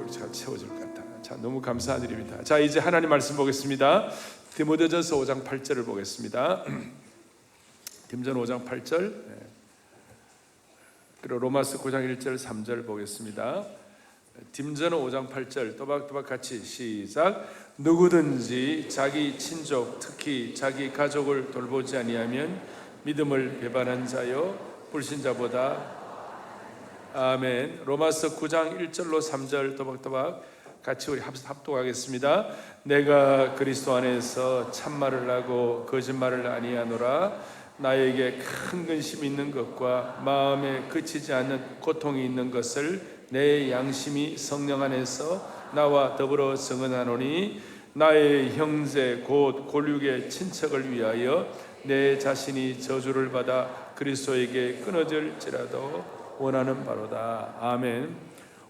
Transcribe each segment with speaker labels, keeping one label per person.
Speaker 1: 잘 채워줄 것 같아요. 자, 너무 감사드립니다. 자, 이제 하나님 말씀 보겠습니다. 디모데전서 5장 8절을 보겠습니다. 디모데전 5장 8절, 그리고 로마서 9장 1절 3절 보겠습니다. 디모데전 5장 8절 또박또박 같이 시작. 누구든지 자기 친족 특히 자기 가족을 돌보지 아니하면 믿음을 배반한 자요 불신자보다. 아멘. 로마서 9장 1절로 3절 또박또박 같이 우리 합독하겠습니다. 내가 그리스도 안에서 참말을 하고 거짓말을 아니하노라. 나에게 큰 근심이 있는 것과 마음에 그치지 않는 고통이 있는 것을 내 양심이 성령 안에서 나와 더불어 증언하노니 나의 형제 곧 골육의 친척을 위하여 내 자신이 저주를 받아 그리스도에게 끊어질지라도 원하는 바로다. 아멘.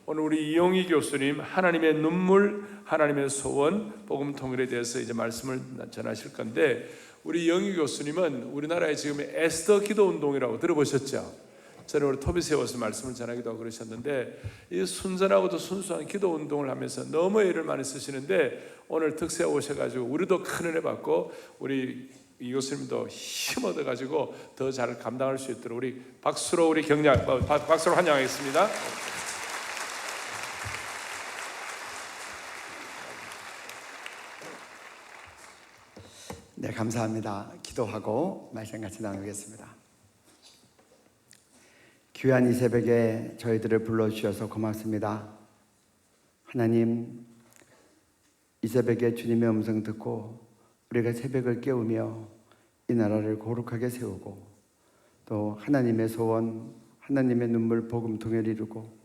Speaker 1: 오늘 우리 이용희 교수님 하나님의 눈물, 하나님의 소원, 복음 통일에 대해서 이제 말씀을 전하실 건데, 우리 이용희 교수님은 우리나라에 지금 에스더 기도 운동이라고 들어보셨죠? 저는 우리 톱이 세워서 말씀을 전하기도 하고 그러셨는데, 이 순전하고도 순수한 기도 운동을 하면서 너무 애를 많이 쓰시는데, 오늘 특세 오셔가지고 우리도 큰 은혜 받고 우리 이 교수님도 힘 얻어가지고 더 잘 감당할 수 있도록 우리 박수로 우리 박수로 환영하겠습니다.
Speaker 2: 네, 감사합니다. 기도하고 말씀 같이 나누겠습니다. 귀한 이 새벽에 저희들을 불러주셔서 고맙습니다. 하나님, 이 새벽에 주님의 음성 듣고 우리가 새벽을 깨우며 이 나라를 거룩하게 세우고 또 하나님의 소원, 하나님의 눈물 복음 통일을 이루고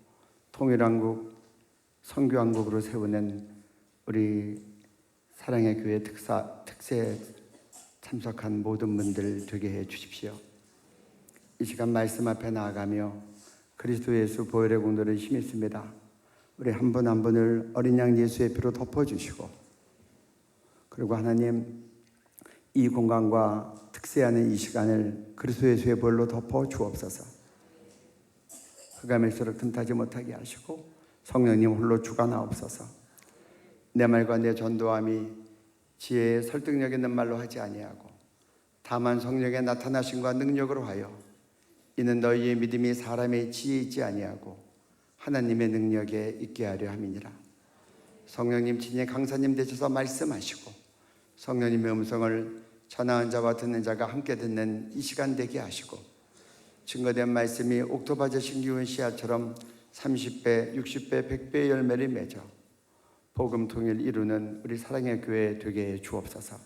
Speaker 2: 통일왕국, 선교왕국으로 세우는 우리 사랑의 교회 특세에 참석한 모든 분들 되게 해 주십시오. 이 시간 말씀 앞에 나아가며 그리스도 예수 보혈의 공로를 힘입습니다. 우리 한 분 한 분을 어린 양 예수의 피로 덮어주시고, 그리고 하나님, 이 공간과 특세하는 이 시간을 그리스도 예수의 보혈로 덮어 주옵소서. 흑암일수록 틈타지 못하게 하시고 성령님 홀로 주관하옵소서. 내 말과 내 전도함이 지혜의 설득력 있는 말로 하지 아니하고 다만 성령의 나타나심과 능력으로 하여 이는 너희의 믿음이 사람의 지혜에 있지 아니하고 하나님의 능력에 있게 하려 함이니라. 성령님 친히 강사님 되셔서 말씀하시고 성령님의 음성을 전하는 자와 듣는 자가 함께 듣는 이 시간 되게 하시고, 증거된 말씀이 옥토바제 신기운 씨앗처럼 30배, 60배, 100배의 열매를 맺어 복음 통일 이루는 우리 사랑의 교회 되게 해 주옵소서.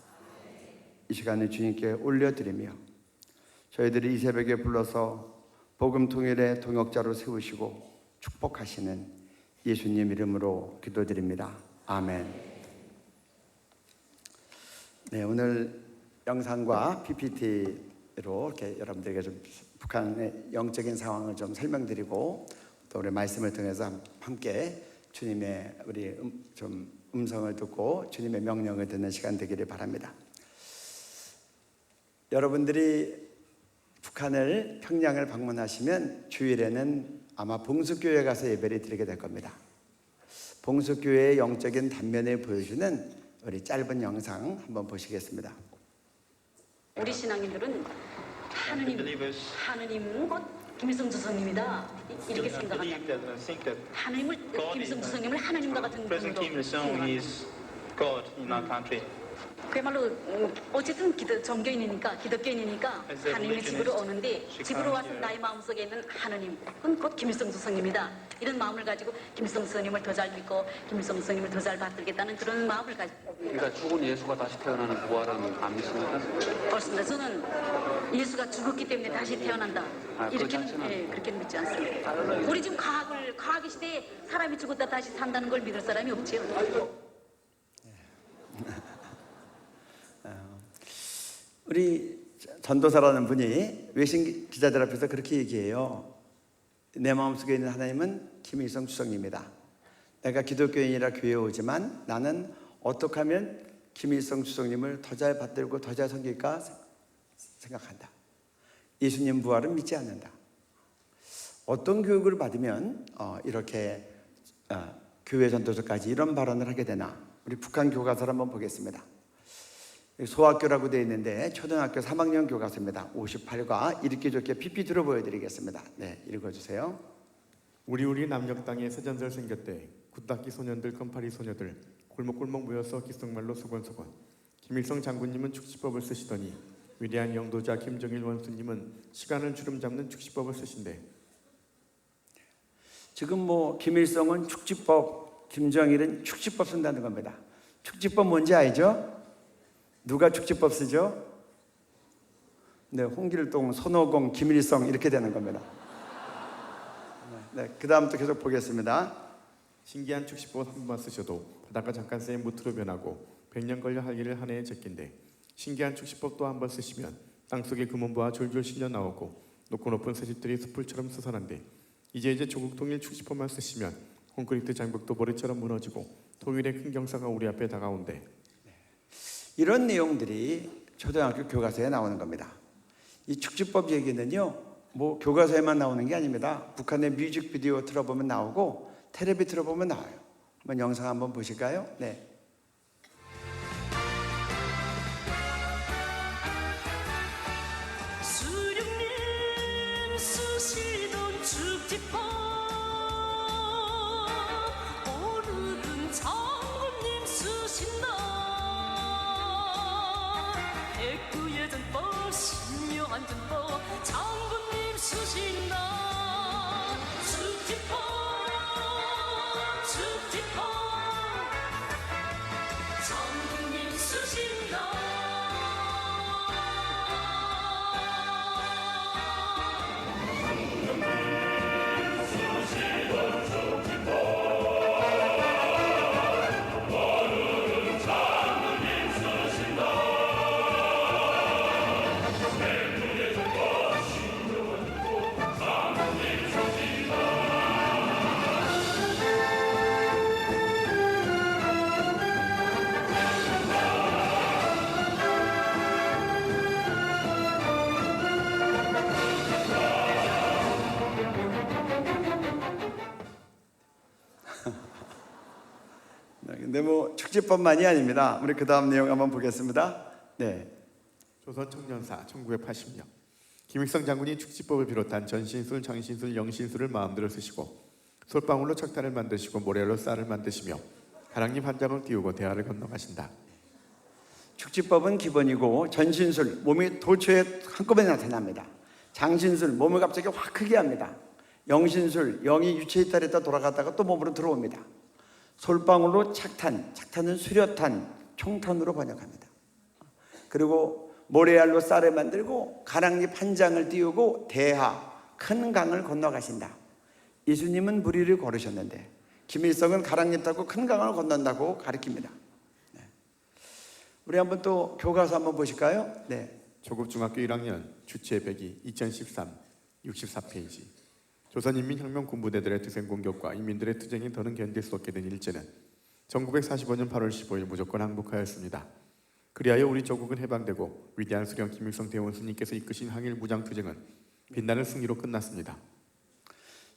Speaker 2: 이 시간을 주님께 올려드리며 저희들이 이 새벽에 불러서 복음 통일의 동역자로 세우시고 축복하시는 예수님 이름으로 기도드립니다. 아멘. 네, 오늘 영상과 PPT로 이렇게 여러분들에게 좀 북한의 영적인 상황을 좀 설명드리고 또 우리 말씀을 통해서 함께 주님의 우리 좀 음성을 듣고 주님의 명령을 듣는 시간 되기를 바랍니다. 여러분들이 북한을 평양을 방문하시면 주일에는 아마 봉수교회 가서 예배를 드리게 될 겁니다. 봉수교회의 영적인 단면을 보여주는 우리 짧은 영상 한번 보시겠습니다.
Speaker 3: 우리 신앙인들은 하느님은 곧 김일성 주석님이다 이렇게 생각한다. 하느님을 김일성 주석님을 하느님과 같은 분으로 그야말로 어쨌든 정교인이니까 기독교인이니까 하느님의 집으로 오는데 집으로 와서 나의 마음속에 있는 하느님 그건 곧 김일성 주석님이다 이런 마음을 가지고 김일성 스님을 더 잘 믿고 김일성 스님을 더 잘 받들겠다는 그런 마음을 가지고.
Speaker 4: 그러니까 죽은 예수가 다시 태어나는 부활은 안 믿습니까?
Speaker 3: 그렇습니다. 저는 예수가 죽었기 때문에 다시 태어난다 이렇게는 그렇게는 믿지 않습니다. 우리 지금 과학의 시대에 사람이 죽었다 다시 산다는 걸 믿을 사람이 없지요.
Speaker 2: 우리 전도사라는 분이 외신 기자들 앞에서 그렇게 얘기해요. 내 마음속에 있는 하나님은 김일성 주석님이다. 내가 기독교인이라 교회에 오지만 나는 어떻게 하면 김일성 주석님을 더 잘 받들고 더 잘 섬길까 생각한다. 예수님 부활은 믿지 않는다. 어떤 교육을 받으면 이렇게 교회 전도서까지 이런 발언을 하게 되나? 우리 북한 교과서를 한번 보겠습니다. 소학교라고 되어 있는데 초등학교 3학년 교과서입니다. 58과 읽기 좋게 PPT로 보여드리겠습니다. 네, 읽어주세요.
Speaker 5: 우리 남녘 땅에 서전설 생겼대. 굿닦이 소년들 껌파리 소녀들 골목골목 모여서 기성말로 소곤소곤. 김일성 장군님은 축지법을 쓰시더니 위대한 영도자 김정일 원수님은 시간을 주름 잡는 축지법을 쓰신대.
Speaker 2: 지금 뭐 김일성은 축지법, 김정일은 축지법 쓴다는 겁니다. 축지법 뭔지 알죠? 누가 축지법 쓰죠? 네, 홍길동, 손오공, 김일성 이렇게 되는 겁니다. 네, 그 다음 또 계속 보겠습니다.
Speaker 5: 신기한 축지법 한 번만 쓰셔도 바다가 잠깐 새 무트로 변하고 100년 걸려 할 일을 한 해에 제낀대. 신기한 축지법 또 한 번 쓰시면 땅속에 금은보와 졸졸 실려 나오고 높고 높은 새집들이 숲풀처럼 솟아난대. 이제 조국 통일 축지법만 쓰시면 콘크리트 장벽도 모래처럼 무너지고 통일의 큰 경사가 우리 앞에 다가온대.
Speaker 2: 이런 내용들이 초등학교 교과서에 나오는 겁니다. 이 축지법 얘기는요, 뭐 교과서에만 나오는 게 아닙니다. 북한의 뮤직비디오 틀어보면 나오고 텔레비 틀어보면 나와요. 한번 영상 한번 보실까요? 네.
Speaker 6: 수령님 쓰시던 축지법 오늘은 장군님 쓰신다. 백두의 전법 신묘한 전법 장군님 쓰신다. 축지법 장군님 쓰신다.
Speaker 2: 근데 뭐 축지법만이 아닙니다. 우리 그 다음 내용 한번 보겠습니다. 네.
Speaker 5: 조선 청년사 1980년 김일성 장군이 축지법을 비롯한 전신술, 장신술, 영신술을 마음대로 쓰시고 솔방울로 척탄을 만드시고 모래로 쌀을 만드시며 가랑잎 한 장을 띄우고 대화를 건너가신다.
Speaker 2: 축지법은 기본이고 전신술, 몸이 도처에 한꺼번에 나타납니다. 장신술, 몸을 갑자기 확 크게 합니다. 영신술, 영이 유체에 따라 돌아갔다가 또 몸으로 들어옵니다. 솔방울로 착탄, 착탄은 수려탄, 총탄으로 번역합니다. 그리고 모래알로 쌀을 만들고 가랑잎 한 장을 띄우고 대하, 큰 강을 건너가신다. 예수님은 무리를 걸으셨는데 김일성은 가랑잎 타고 큰 강을 건넌다고 가르칩니다. 네. 우리 한번 또 교과서 한번 보실까요? 네.
Speaker 5: 조국 중학교 1학년 주체 102 2013 64페이지. 조선인민혁명군부대들의 투생 공격과 인민들의 투쟁이 더는 견딜 수 없게 된 일제는 1945년 8월 15일 무조건 항복하였습니다. 그리하여 우리 조국은 해방되고 위대한 수령 김일성 대원수님께서 이끄신 항일 무장투쟁은 빛나는 승리로 끝났습니다.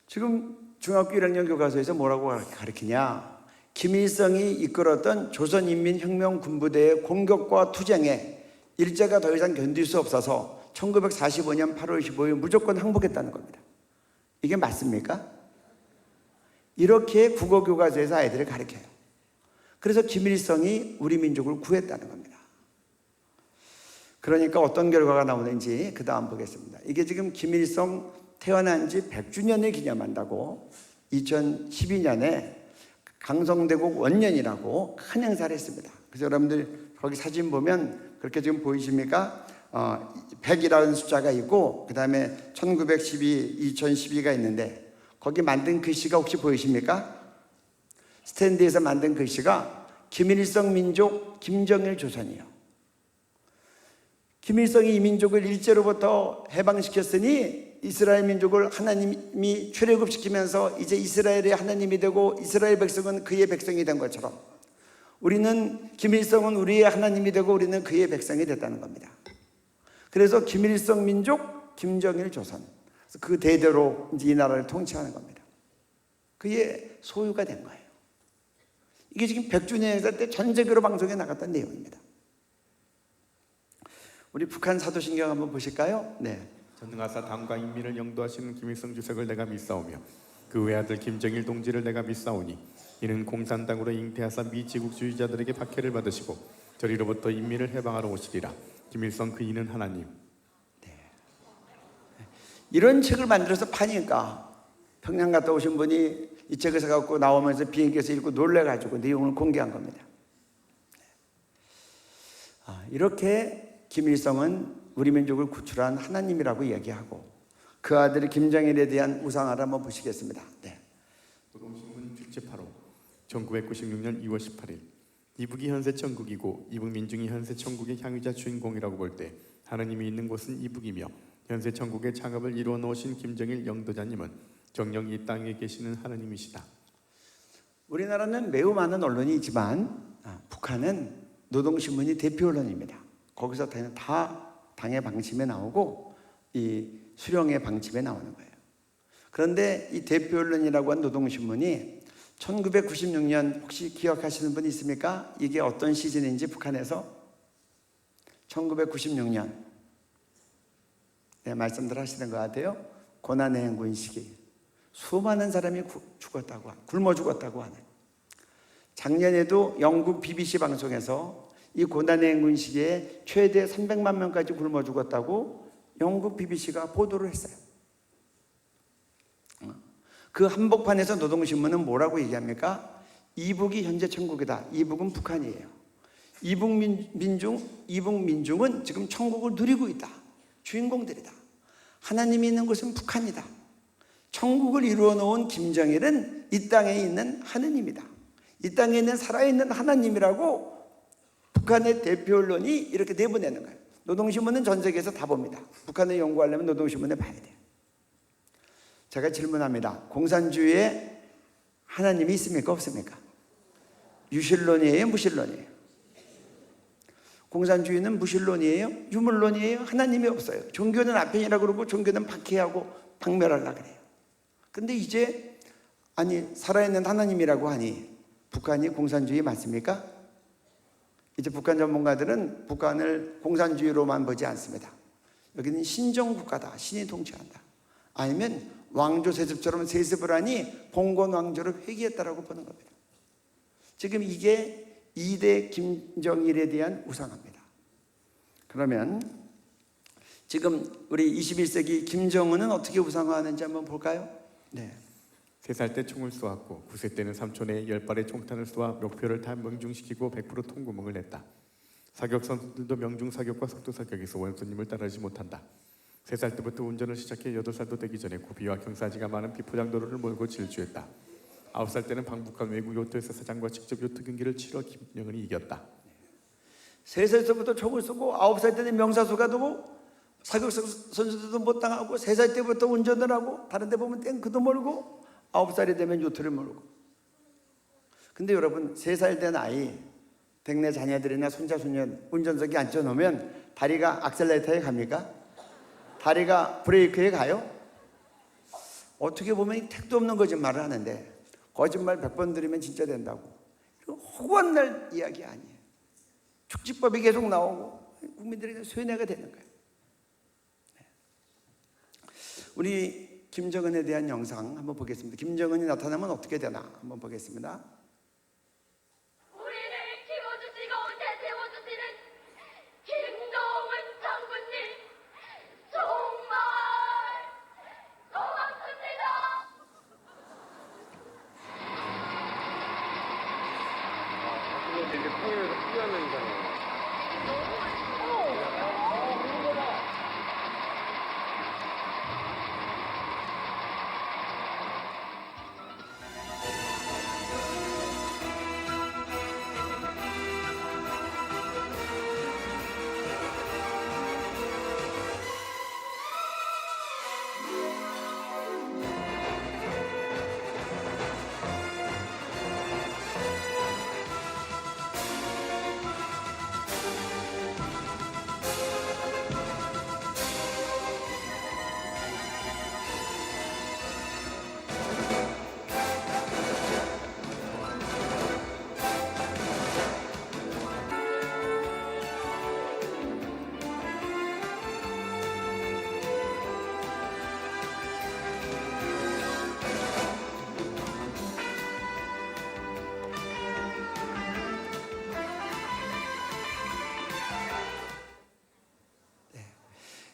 Speaker 2: 지금 중학교 1학년 교과서에서 뭐라고 가르치냐? 김일성이 이끌었던 조선인민혁명군부대의 공격과 투쟁에 일제가 더 이상 견딜 수 없어서 1945년 8월 15일 무조건 항복했다는 겁니다. 이게 맞습니까? 이렇게 국어교과서에서 아이들을 가르쳐요. 그래서 김일성이 우리 민족을 구했다는 겁니다. 그러니까 어떤 결과가 나오는지 그 다음 보겠습니다. 이게 지금 김일성 태어난 지 100주년을 기념한다고 2012년에 강성대국 원년이라고 큰 행사를 했습니다. 그래서 여러분들 거기 사진 보면 그렇게 지금 보이십니까? 100이라는 숫자가 있고 그 다음에 1912, 2012가 있는데 거기 만든 글씨가 혹시 보이십니까? 스탠드에서 만든 글씨가 김일성 민족, 김정일 조선이요. 김일성이 이 민족을 일제로부터 해방시켰으니 이스라엘 민족을 하나님이 출애굽시키면서 이제 이스라엘의 하나님이 되고 이스라엘 백성은 그의 백성이 된 것처럼 우리는 김일성은 우리의 하나님이 되고 우리는 그의 백성이 됐다는 겁니다. 그래서 김일성 민족, 김정일 조선, 그 대대로 이제 이 나라를 통치하는 겁니다. 그의 소유가 된 거예요. 이게 지금 100주년 행사 때 전 세계로 방송에 나갔던 내용입니다. 우리 북한 사도신경 한번 보실까요? 네.
Speaker 5: 전능하사 당과 인민을 영도하시는 김일성 주석을 내가 믿사오며 그 외아들 김정일 동지를 내가 믿사오니 이는 공산당으로 잉태하사 미지국주의자들에게 박해를 받으시고 저리로부터 인민을 해방하러 오시리라. 김일성 그 이는 하나님.
Speaker 2: 이런 책을 만들어서 파니까 평양 갔다 오신 분이 이 책을 사갖고 나오면서 비행기에서 읽고 놀래가지고 내용을 공개한 겁니다. 이렇게 김일성은 우리 민족을 구출한 하나님이라고 이야기하고 그 아들 김정일에 대한 우상화를 한번 보시겠습니다. 네.
Speaker 5: 노동신문 주체 8호 1996년 2월 18일 이북이 현세 천국이고 이북 민중이 현세 천국의 향유자 주인공이라고 볼 때 하느님이 있는 곳은 이북이며 현세 천국의 창업을 이루어 놓으신 김정일 영도자님은 정녕 이 땅에 계시는 하느님이시다.
Speaker 2: 우리나라는 매우 많은 언론이 있지만 북한은 노동신문이 대표 언론입니다. 거기서 다 당의 방침에 나오고 이 수령의 방침에 나오는 거예요. 그런데 이 대표 언론이라고 한 노동신문이 1996년 혹시 기억하시는 분 있습니까? 이게 어떤 시즌인지 북한에서 1996년 네, 말씀들 하시는 것 같아요. 고난의 행군 시기 수많은 사람이 죽었다고 굶어 죽었다고 하는 작년에도 영국 BBC 방송에서 이 고난의 행군 시기에 최대 300만 명까지 굶어 죽었다고 영국 BBC가 보도를 했어요. 그 한복판에서 노동신문은 뭐라고 얘기합니까? 이북이 현재 천국이다. 이북은 북한이에요. 이북 민중은 지금 천국을 누리고 있다. 주인공들이다. 하나님이 있는 곳은 북한이다. 천국을 이루어 놓은 김정일은 이 땅에 있는 하느님이다. 이 땅에 있는 살아있는 하나님이라고 북한의 대표 언론이 이렇게 내보내는 거예요. 노동신문은 전 세계에서 다 봅니다. 북한을 연구하려면 노동신문에 봐야 돼요. 제가 질문합니다. 공산주의에 하나님이 있습니까? 없습니까? 유실론이에요? 무실론이에요? 공산주의는 무실론이에요? 유물론이에요? 하나님이 없어요. 종교는 아편이라고 그러고 종교는 박해하고 박멸하려고 그래요. 근데 이제 살아있는 하나님이라고 하니 북한이 공산주의 맞습니까? 이제 북한 전문가들은 북한을 공산주의로만 보지 않습니다. 여기는 신정국가다. 신이 통치한다. 아니면 왕조 세습처럼 세습을 하니 봉건 왕조를 회귀했다라고 보는 겁니다. 지금 이게 2대 김정일에 대한 우상화입니다. 그러면 지금 우리 21세기 김정은은 어떻게 우상화하는지 한번 볼까요? 네.
Speaker 5: 3살 때 총을 쏘았고 9세 때는 삼촌에 10발의 총탄을 쏘아 목표를 다 명중시키고 100% 통구멍을 냈다. 사격 선수들도 명중 사격과 속도 사격에서 원수님을 따라하지 못한다. 3살 때부터 운전을 시작해 8살도 되기 전에 고비와 경사지가 많은 비포장도로를 몰고 질주했다. 9살 때는 방북한 외국 요트에서 사장과 직접 요트 경기를 치러 김정은이 이겼다.
Speaker 2: 3살 때부터 총을 쏘고 9살 때는 명사수가 되고 사격 선수들도 못 당하고 3살 때부터 운전을 하고 다른 데 보면 탱크도 몰고 9살이 되면 요트를 몰고. 근데 여러분 3살 된 아이 댁내 자녀들이나 손자 손녀 운전석에 앉혀놓으면 다리가 악셀레이터에 갑니까? 다리가 브레이크에 가요? 어떻게 보면 택도 없는 거짓말을 하는데 거짓말 100번 들으면 진짜 된다고. 허구한 날 이야기 아니에요. 축지법이 계속 나오고 국민들에게 쇠뇌가 되는 거예요. 우리 김정은에 대한 영상 한번 보겠습니다. 김정은이 나타나면 어떻게 되나 한번 보겠습니다.
Speaker 6: 우리를 키워주시고 대세워주시는 김정은 장군님 정말 고맙습니다.
Speaker 4: 가끔은 되게 평일에서 후회하는 인상이에요.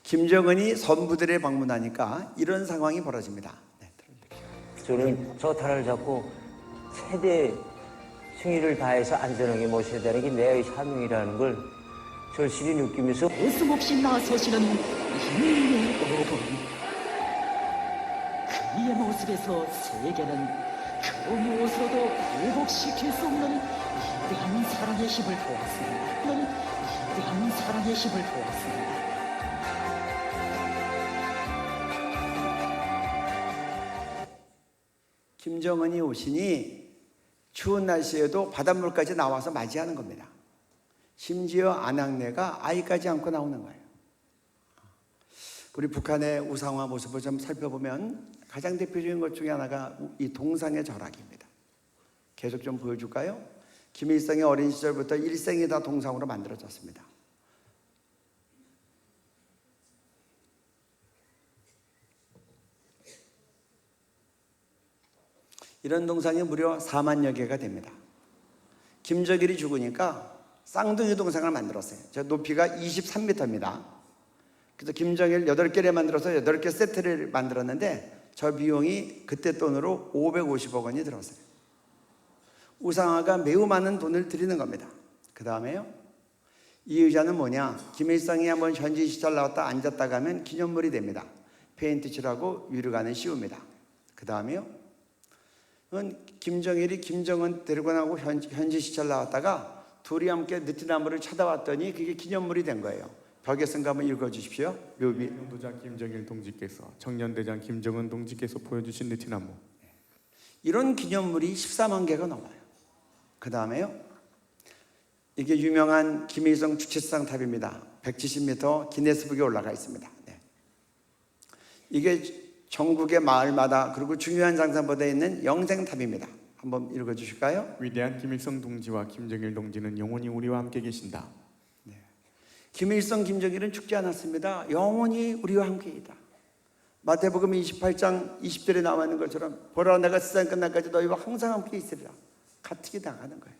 Speaker 2: 김정은이 선부들에 방문하니까 이런 상황이 벌어집니다. 네,
Speaker 7: 저는 저 탈을 잡고 최대 승리를 다해서 안전하게 모셔야 되는 게 내 사명이라는 걸 절실히 느끼면서
Speaker 8: 웃음없이 나서시는 인민의 어분. 그의 모습에서 세계는 그 무엇으로도 굴복시킬 수 없는 위대한 사랑의 힘을 보았습니다. 위대한 사랑의 힘을 보았습니다.
Speaker 2: 김정은이 오시니 추운 날씨에도 바닷물까지 나와서 맞이하는 겁니다. 심지어 아낙네가 아이까지 안고 나오는 거예요. 우리 북한의 우상화 모습을 좀 살펴보면 가장 대표적인 것 중에 하나가 이 동상의 절하기입니다. 계속 좀 보여줄까요? 김일성의 어린 시절부터 일생이 다 동상으로 만들어졌습니다. 이런 동상이 무려 4만여 개가 됩니다. 김정일이 죽으니까 쌍둥이 동상을 만들었어요. 저 높이가 23m입니다. 그래서 김정일 8개를 만들어서 8개 세트를 만들었는데 저 비용이 그때 돈으로 550억 원이 들었어요. 우상화가 매우 많은 돈을 들이는 겁니다. 그 다음에요, 이 의자는 뭐냐? 김일성이 한번 현지 시절 나왔다 앉았다 가면 기념물이 됩니다. 페인트 칠하고 위로 가는 씌웁니다. 그 다음에요, 김정일이 김정은 데리고 나고 현지 시절 나왔다가 둘이 함께 느티나무를 찾아왔더니 그게 기념물이 된 거예요. 벽에 쓴 거 한번 읽어주십시오. 묘비.
Speaker 5: 영도자 김정일 동지께서 청년대장 김정은 동지께서 보여주신 느티나무.
Speaker 2: 이런 기념물이 14만 개가 넘어요. 그 다음에요, 이게 유명한 김일성 주체상 탑입니다. 170m 기네스북에 올라가 있습니다. 네. 이게 전국의 마을마다 그리고 중요한 장사보다에 있는 영생탑입니다. 한번 읽어주실까요?
Speaker 5: 위대한 김일성 동지와 김정일 동지는 영원히 우리와 함께 계신다.
Speaker 2: 김일성, 김정일은 죽지 않았습니다. 영원히 우리와 함께이다. 마태복음 28장 20절에 나와 있는 것처럼 보라, 내가 세상 끝날까지 너희와 항상 함께 있으리라. 가뜩이 당하는 거예요.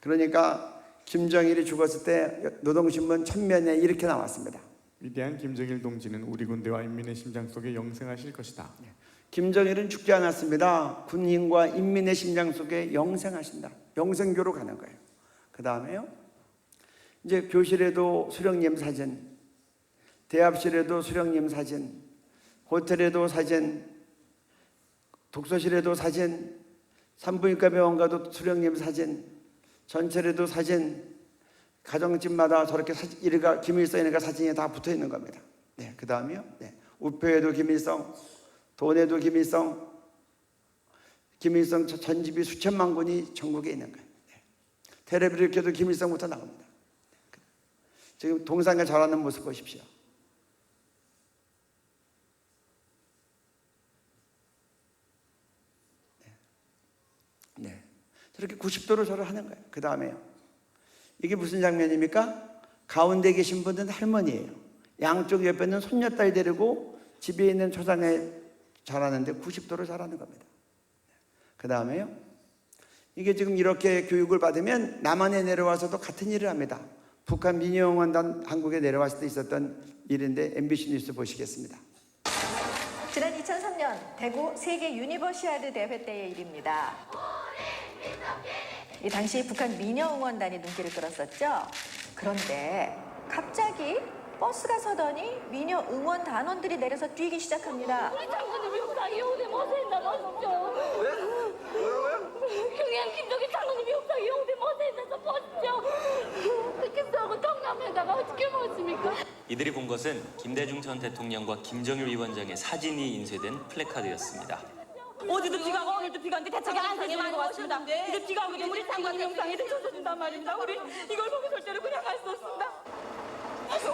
Speaker 2: 그러니까 김정일이 죽었을 때 노동신문 천면에 이렇게 나왔습니다.
Speaker 5: 위대한 김정일 동지는 우리 군대와 인민의 심장 속에 영생하실 것이다.
Speaker 2: 김정일은 죽지 않았습니다. 군인과 인민의 심장 속에 영생하신다. 영생교로 가는 거예요. 그 다음에요, 이제 교실에도 수령님 사진, 대합실에도 수령님 사진, 호텔에도 사진, 독서실에도 사진, 산부인과 병원 가도 수령님 사진, 전철에도 사진, 가정집마다 저렇게 사진, 이래가 김일성이니까 사진이 다 붙어 있는 겁니다. 네, 그 다음이요. 네, 우표에도 김일성, 돈에도 김일성, 김일성 전집이 수천만 권이 전국에 있는 거예요. 네. 텔레비를 켜도 김일성부터 나옵니다. 지금 동상에 절하는 모습 보십시오. 네. 저렇게 90도로 절을 하는 거예요. 그 다음에요, 이게 무슨 장면입니까? 가운데 계신 분은 할머니예요. 양쪽 옆에는 손녀딸 데리고 집에 있는 초상에 절하는데 90도로 절하는 겁니다. 그 다음에요, 이게 지금 이렇게 교육을 받으면 남한에 내려와서도 같은 일을 합니다. 북한 민영원단 한국에 내려왔을 때 있었던 일인데 MBC 뉴스 보시겠습니다.
Speaker 9: 지난 2003년 대구 세계 유니버시아드 대회 때의 일입니다. 이 당시 북한 미녀응원단이 눈길을 끌었었죠. 그런데 갑자기 버스가 서더니 미녀 응원 단원들이 내려서 뛰기 시작합니다.
Speaker 6: 우리 장군님 역사에 영혼의 멋에 나가십시오.
Speaker 4: 뭐라고요?
Speaker 6: 경양 김정일 장군님 역사에 영혼의 멋에 있어서 보십시오. 그렇게 썩은 동남에다가 어떻게 먹습니까?
Speaker 10: 이들이 본 것은 김대중 전 대통령과 김정일 위원장의 사진이 인쇄된 플래카드였습니다.
Speaker 11: 어제도 비가 오고 오늘도 비가 오는데 대책이 안 되는 것 같습니다. 이제 비가 오게 되면 우리 장관님 영상이 되쳐진단 말입니다. 우리 이걸 보고 절대로 그냥 갈 수 없습니다.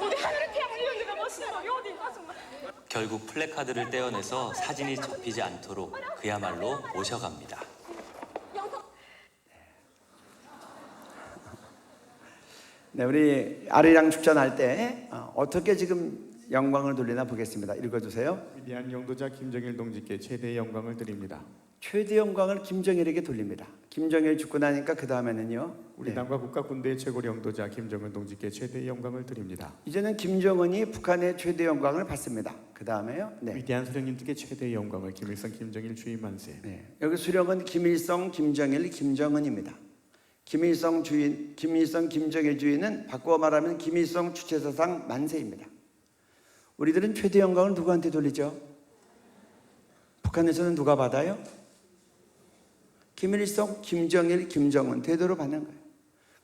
Speaker 11: 우리 하늘의 태양을 이런 데가 멋있는 거 어디인가 정말.
Speaker 10: 결국 플래카드를 떼어내서 사진이 접히지 않도록 그야말로 모셔갑니다.
Speaker 2: 네, 우리 아리랑 축전할 때 어떻게 지금 영광을 돌리나 보겠습니다. 읽어주세요.
Speaker 5: 위대한 영도자 김정일 동지께 최대의 영광을 드립니다.
Speaker 2: 최대 영광을 김정일에게 돌립니다. 김정일 죽고 나니까 그 다음에는요.
Speaker 5: 우리 당과 국가 군대의 최고 영도자 김정은 동지께 최대의 영광을 드립니다.
Speaker 2: 이제는 김정은이 북한의 최대 영광을 받습니다. 그 다음에요.
Speaker 5: 위대한 수령님들께 최대의 영광을 김일성 김정일 주의 만세.
Speaker 2: 여기 수령은 김일성, 김정일, 김정은입니다. 김일성 김정일 주의는 바꾸어 말하면 김일성 주체사상 만세입니다. 우리들은 최대 영광을 누구한테 돌리죠? 북한에서는 누가 받아요? 김일성, 김정일, 김정은 대대로 받는 거예요.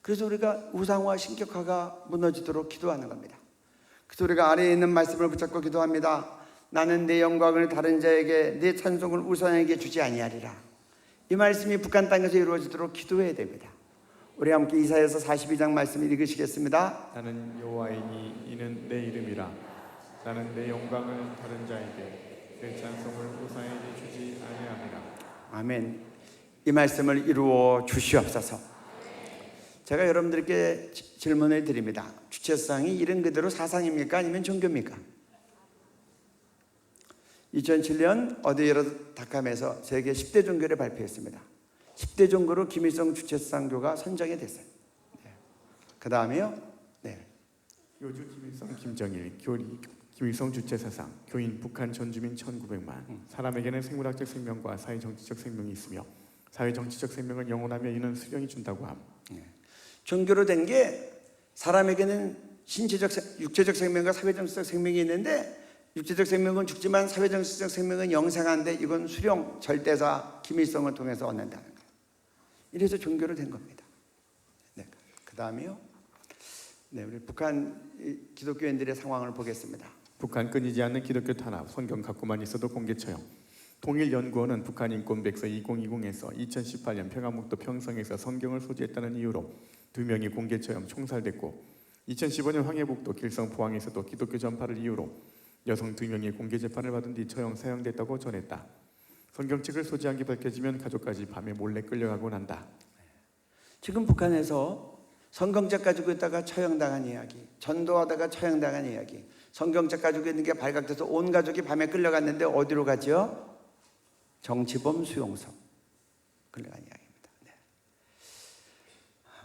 Speaker 2: 그래서 우리가 우상화 신격화가 무너지도록 기도하는 겁니다. 그래서 우리가 아래에 있는 말씀을 붙잡고 기도합니다. 나는 내 영광을 다른 자에게, 내 찬송을 우상에게 주지 아니하리라. 이 말씀이 북한 땅에서 이루어지도록 기도해야 됩니다. 우리 함께 이사야서 42장 말씀을 읽으시겠습니다.
Speaker 5: 나는 여호와이니 이는 내 이름이라. 나는 내 영광을 다른 자에게, 내 찬송을 우상에게 주지 아니하리라.
Speaker 2: 아멘. 이 말씀을 이루어 주시옵소서. 제가 여러분들께 질문을 드립니다. 주체사상이 이름 그대로 사상입니까? 아니면 종교입니까? 2007년 어디에로 다캄에서 세계 10대 종교를 발표했습니다. 10대 종교로 김일성 주체사상교가 선정이 됐어요. 그 다음에요.
Speaker 5: 요주 김일성 김정일 김일성 주체사상 교인 북한 전주민 1900만. 사람에게는 생물학적 생명과 사회정치적 생명이 있으며 사회정치적 생명은 영원하며 이는 수령이 준다고 함.
Speaker 2: 종교로 된 게 사람에게는 육체적 생명과 사회정치적 생명이 있는데 육체적 생명은 죽지만 사회정치적 생명은 영생한데 이건 수령 절대자 김일성을 통해서 얻는다는 거예요. 이래서 종교로 된 겁니다. 그 다음에요. 우리 북한 기독교인들의 상황을 보겠습니다.
Speaker 5: 북한 끊이지 않는 기독교 탄압, 성경 갖고만 있어도 공개 처형. 통일연구원은 북한인권백서 2020에서 2018년 평안북도 평성에서 성경을 소지했다는 이유로 2명이 공개 처형 총살됐고 2015년 황해북도 길성 포항에서도 기독교 전파를 이유로 여성 2명이 공개 재판을 받은 뒤 처형 사형됐다고 전했다. 성경책을 소지한 게 밝혀지면 가족까지 밤에 몰래 끌려가곤 한다.
Speaker 2: 지금 북한에서 성경책 가지고 있다가 처형당한 이야기, 전도하다가 처형당한 이야기, 성경책 가지고 있는 게 발각돼서 온 가족이 밤에 끌려갔는데 어디로 가죠? 정치범 수용소 끌려간 이야기입니다.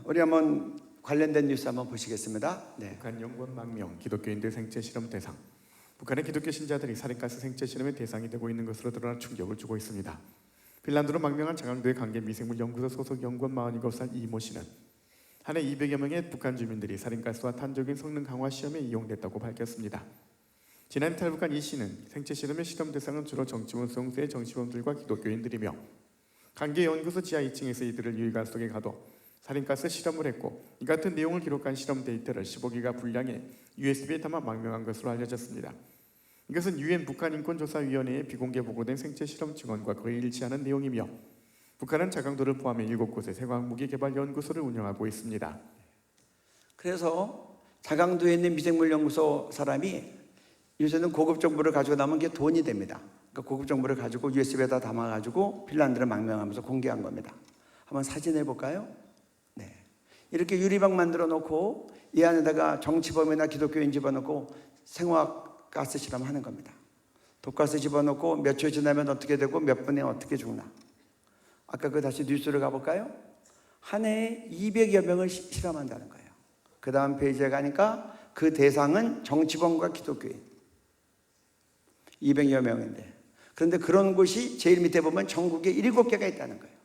Speaker 2: 우리 한번 관련된 뉴스 한번 보시겠습니다.
Speaker 5: 북한 연구원 망명, 기독교인들 생체 실험 대상. 북한의 기독교 신자들이 살인가스 생체 실험의 대상이 되고 있는 것으로 드러나 충격을 주고 있습니다. 핀란드로 망명한 장강도의 강계 미생물 연구소 소속 연구원 47살 이모 씨는 한 해 200여 명의 북한 주민들이 살인가스와 탄저균 성능 강화 시험에 이용됐다고 밝혔습니다. 지난 탈북한 이 씨는 생체 실험의 실험 대상은 주로 정치범 수용소의 정치범들과 기독교인들이며 강계 연구소 지하 2층에서 이들을 유리관 속에 가둬 살인가스 실험을 했고 이 같은 내용을 기록한 실험 데이터를 15기가 분량의 USB에 담아 망명한 것으로 알려졌습니다. 이것은 UN 북한인권조사위원회에 비공개 보고된 생체 실험 증언과 거의 일치하는 내용이며 북한은 자강도를 포함해 7곳의 생화학무기 개발 연구소를 운영하고 있습니다.
Speaker 2: 그래서 자강도에 있는 미생물 연구소 사람이 요새는 고급 정보를 가지고 나면 그게 돈이 됩니다. 그러니까 고급 정보를 가지고 USB에다 담아가지고 핀란드를 망명하면서 공개한 겁니다. 한번 사진 해볼까요? 이렇게 유리방 만들어 놓고 이 안에다가 정치범이나 기독교인 집어넣고 생화가스 실험하는 겁니다. 독가스 집어넣고 몇 초 지나면 어떻게 되고 몇 분에 어떻게 죽나. 아까 그 다시 뉴스를 가볼까요? 한 해에 200여 명을 실험한다는 거예요. 그 다음 페이지에 가니까 그 대상은 정치범과 기독교인 200여 명인데, 그런데 그런 곳이 제일 밑에 보면 전국에 7개가 있다는 거예요.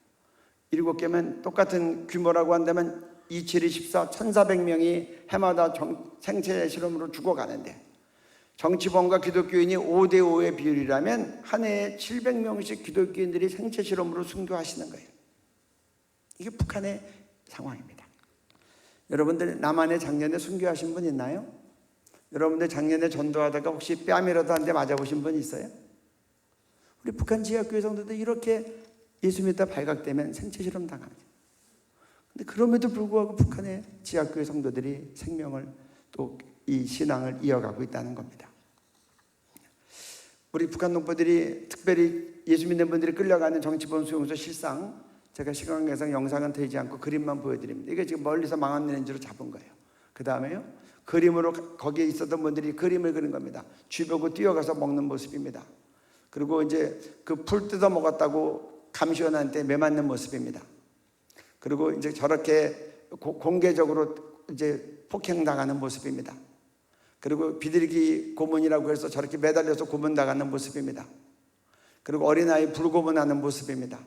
Speaker 2: 7개면 똑같은 규모라고 한다면 2724, 1400명이 해마다 생체 실험으로 죽어가는데 정치범과 기독교인이 5대5의 비율이라면 한 해에 700명씩 기독교인들이 생체 실험으로 순교하시는 거예요. 이게 북한의 상황입니다. 여러분들 남한에 작년에 순교하신 분 있나요? 여러분들 작년에 전도하다가 혹시 뺨이라도 한 대 맞아보신 분 있어요? 우리 북한 지하교회 성도들 이렇게 예수 믿다 발각되면 생체 실험 당하죠. 근데 그럼에도 불구하고 북한의 지하교회 성도들이 생명을 또 이 신앙을 이어가고 있다는 겁니다. 우리 북한 농부들이 특별히 예수 믿는 분들이 끌려가는 정치범 수용소 실상, 제가 시간 관계상 영상은 되지 않고 그림만 보여드립니다. 이게 지금 멀리서 망원 렌즈로 잡은 거예요. 그 다음에요, 그림으로 거기에 있었던 분들이 그림을 그린 겁니다. 쥐보고 뛰어가서 먹는 모습입니다. 그리고 이제 그 풀 뜯어 먹었다고 감시원한테 매맞는 모습입니다. 그리고 이제 저렇게 공개적으로 이제 폭행당하는 모습입니다. 그리고 비둘기 고문이라고 해서 저렇게 매달려서 고문당하는 모습입니다. 그리고 어린아이 불고문하는 모습입니다.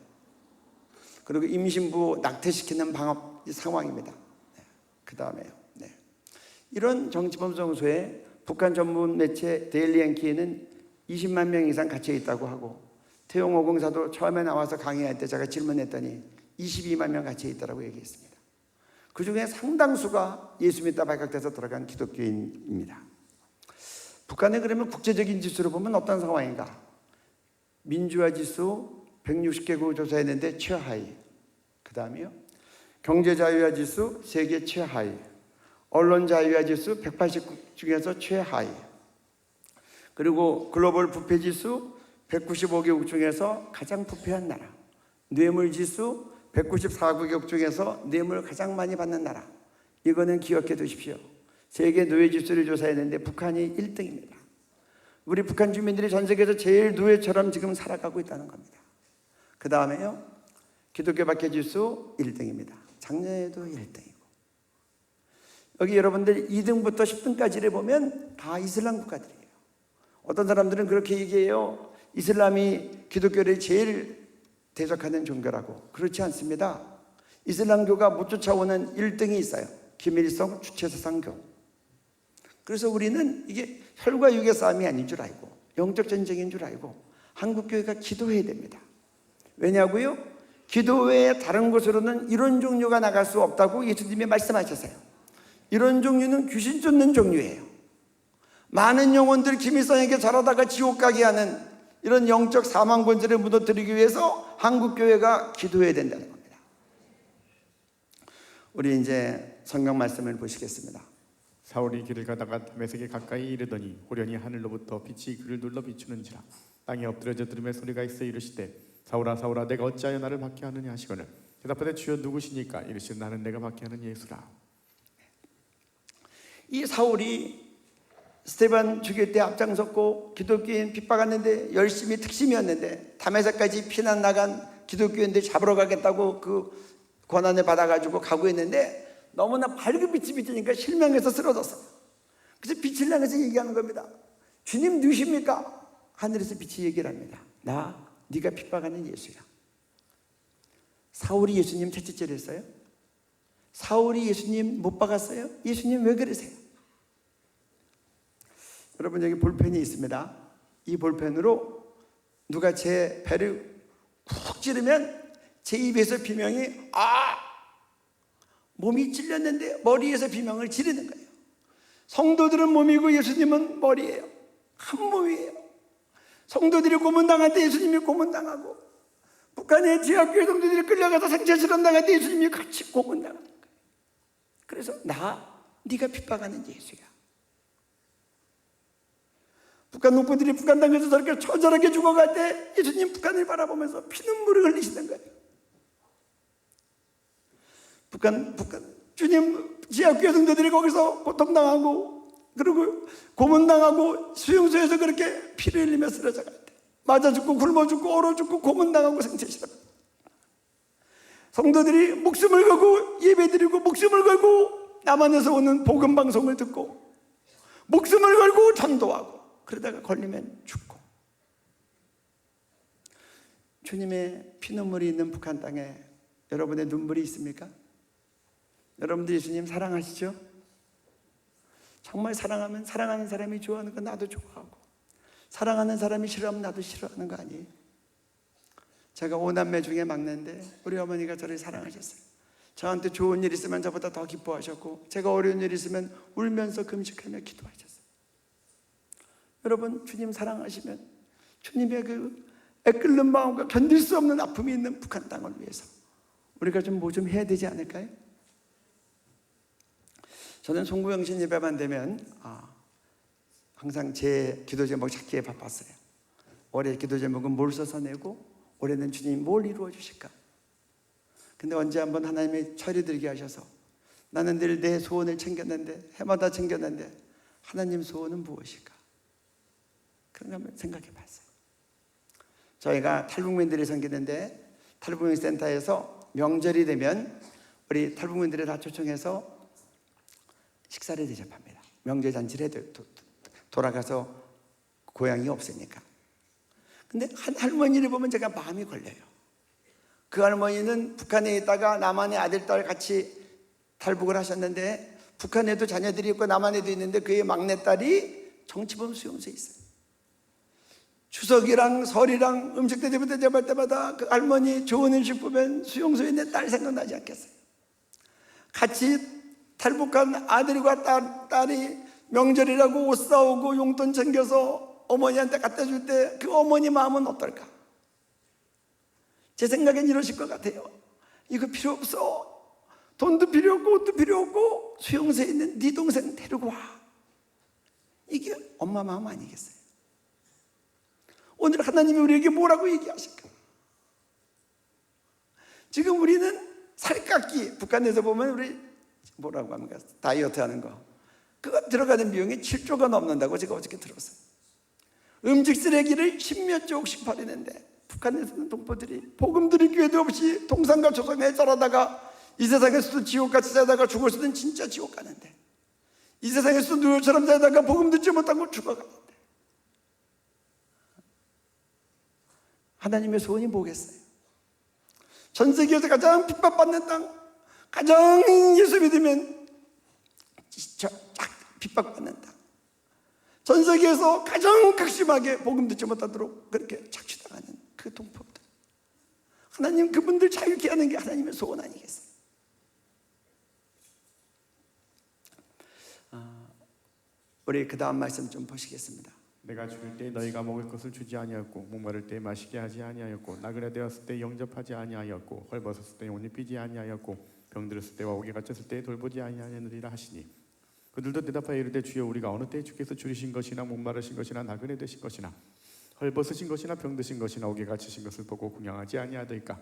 Speaker 2: 그리고 임신부 낙태시키는 방업 상황입니다. 그 다음에요. 이런 정치범 정소에 북한 전문 매체 데일리 앵키에는 20만 명 이상 갇혀 있다고 하고, 태용 오공사도 처음에 나와서 강의할 때 제가 질문했더니 22만 명 갇혀 있다고 얘기했습니다. 그 중에 상당수가 예수 믿다 발각돼서 들어간 기독교인입니다. 북한의 그러면 국제적인 지수로 보면 어떤 상황인가? 민주화 지수 160개국 조사했는데 최하위. 그 다음이요. 경제자유화 지수 세계 최하위. 언론자유화 지수 180국 중에서 최하위. 그리고 글로벌 부패 지수 195개국 중에서 가장 부패한 나라. 뇌물 지수 194개국 중에서 뇌물 가장 많이 받는 나라. 이거는 기억해 두십시오. 세계 노예 지수를 조사했는데 북한이 1등입니다. 우리 북한 주민들이 전 세계에서 제일 노예처럼 지금 살아가고 있다는 겁니다. 그 다음에요, 기독교 박해 지수 1등입니다. 작년에도 1등이고. 여기 여러분들 2등부터 10등까지를 보면 다 이슬람 국가들이에요. 어떤 사람들은 그렇게 얘기해요. 이슬람이 기독교를 제일 대적하는 종교라고. 그렇지 않습니다. 이슬람교가 못 쫓아오는 1등이 있어요. 김일성 주체사상교. 그래서 우리는 이게 혈과 육의 싸움이 아닌 줄 알고, 영적 전쟁인 줄 알고 한국교회가 기도해야 됩니다. 왜냐고요? 기도 외에 다른 곳으로는 이런 종류가 나갈 수 없다고 예수님이 말씀하셨어요. 이런 종류는 귀신 쫓는 종류예요. 많은 영혼들 김일성에게 절하다가 지옥 가게 하는 이런 영적 사망권세를 무너뜨리기 위해서 한국교회가 기도해야 된다는 겁니다. 우리 이제 성경 말씀을 보시겠습니다.
Speaker 5: 사울이 길을 가다가 다메섹에 가까이 이르더니 호련히 하늘로부터 빛이 그를 눌러 비추는지라. 땅에 엎드려져 들음의 소리가 있어 이르시되 사울아 사울아 내가 어찌하여 나를 박해하느냐 하시거늘 대답하되 주여 누구시니까? 이르시되 나는 내가 박해하는 예수라.
Speaker 2: 이 사울이 스데반 죽일 때 앞장섰고 기독교인 핍박하는데 열심히 특심이었는데 다메섹까지 피난 나간 기독교인들 잡으러 가겠다고 그 권한을 받아가지고 가고 있는데 너무나 밝은 빛이 비치니까 실명해서 쓰러졌어요. 그래서 빛을 향해서 얘기하는 겁니다. 주님 누구십니까? 하늘에서 빛이 얘기를 합니다. 나 네가 핍박하는 예수야. 사울이 예수님 채찍질 했어요? 사울이 예수님 못 박았어요? 예수님 왜 그러세요? 여러분 여기 볼펜이 있습니다. 이 볼펜으로 누가 제 배를 쿡 찌르면 제 입에서 비명이 몸이 찔렸는데 머리에서 비명을 지르는 거예요. 성도들은 몸이고 예수님은 머리예요. 한 몸이에요. 성도들이 고문당할 때 예수님이 고문당하고, 북한의 지하교회 성도들이 끌려가서 생체실험 당할 때 예수님이 같이 고문당하는 거예요. 그래서 네가 핍박하는 예수야. 북한 농부들이 북한 땅에서 저렇게 처절하게 죽어갈 때 예수님 북한을 바라보면서 피눈물을 흘리시는 거예요. 북한 주님 지하교회 성도들이 거기서 고통당하고 그리고 고문당하고 수용소에서 그렇게 피를 흘리며 쓰러져 갈 때, 맞아 죽고 굶어 죽고 얼어 죽고 고문당하고 생체실험, 성도들이 목숨을 걸고 예배드리고 목숨을 걸고 남한에서 오는 복음 방송을 듣고 목숨을 걸고 전도하고 그러다가 걸리면 죽고, 주님의 피눈물이 있는 북한 땅에 여러분의 눈물이 있습니까? 여러분들 예수님 사랑하시죠? 정말 사랑하면 사랑하는 사람이 좋아하는 거 나도 좋아하고, 사랑하는 사람이 싫어하면 나도 싫어하는 거 아니에요? 제가 5남매 중에 막내인데 우리 어머니가 저를 사랑하셨어요. 저한테 좋은 일 있으면 저보다 더 기뻐하셨고, 제가 어려운 일 있으면 울면서 금식하며 기도하셨어요. 여러분 주님 사랑하시면 주님의 그 애끓는 마음과 견딜 수 없는 아픔이 있는 북한 땅을 위해서 우리가 좀 뭐 좀 해야 되지 않을까요? 저는 송구영신 예배만 되면 항상 제 기도 제목 찾기에 바빴어요. 올해 기도 제목은 뭘 써서 내고 올해는 주님 뭘 이루어 주실까? 근데 언제 한번 하나님이 철이 들게 하셔서 나는 늘 내 소원을 챙겼는데, 해마다 챙겼는데 하나님 소원은 무엇일까? 그런 거 한번 생각해 봤어요. 저희가 탈북민들이 생기는데 탈북민센터에서 명절이 되면 우리 탈북민들을 다 초청해서 식사를 대접합니다. 명절 잔치를 해도 돌아가서 고향이 없으니까. 근데 한 할머니를 보면 제가 마음이 걸려요. 그 할머니는 북한에 있다가 남한의 아들, 딸 같이 탈북을 하셨는데 북한에도 자녀들이 있고 남한에도 있는데 그의 막내딸이 정치범 수용소에 있어요. 추석이랑 설이랑 음식 대접할 때마다 그 할머니 좋은 음식 보면 수용소에 있는 딸 생각나지 않겠어요? 같이 탈북한 아들과 딸이 명절이라고 옷 사오고 용돈 챙겨서 어머니한테 갖다 줄 때 그 어머니 마음은 어떨까? 제 생각엔 이러실 것 같아요. 이거 필요 없어. 돈도 필요 없고 옷도 필요 없고 수용소에 있는 네 동생 데리고 와. 이게 엄마 마음 아니겠어요? 오늘 하나님이 우리에게 뭐라고 얘기하실까? 지금 우리는 살깎기, 북한에서 보면 우리 뭐라고 합니까? 다이어트 하는 거. 그거 들어가는 비용이 7조가 넘는다고 제가 어저께 들었어요. 음식 쓰레기를 10몇 조씩 버리는데 북한에서는 동포들이 복음 들을 기회도 없이 동산과 조상에 자라다가 이 세상에서도 지옥같이 살다가 죽을 수는 진짜 지옥 가는데 이 세상에서도 누구처럼 살다가 복음 듣지 못하고 죽어가는데 하나님의 소원이 뭐겠어요? 전 세계에서 가장 핍박받는 땅, 가장 예수 믿으면 쫙 핍박받는 땅, 전 세계에서 가장 극심하게 복음 듣지 못하도록 그렇게 착취당하는 그 동포들, 하나님 그분들 자유케 하는 게 하나님의 소원 아니겠어요? 우리 그 다음 말씀 좀 보시겠습니다.
Speaker 5: 내가 죽을 때 너희가 먹을 것을 주지 아니하였고 목마를 때 마시게 하지 아니하였고 나그네 되었을 때 영접하지 아니하였고 헐벗었을 때 옷 입히지 아니하였고 병들었을 때와 옥에 갇혔을 때 돌보지 아니하였느니라 하시니 그들도 대답하여 이르되 주여 우리가 어느 때에 주께서 줄이신 것이나 목마르신 것이나 나그네 되신 것이나 헐벗으신 것이나 병드신 것이나 옥에 갇히신 것을 보고 궁양하지 아니하더이까.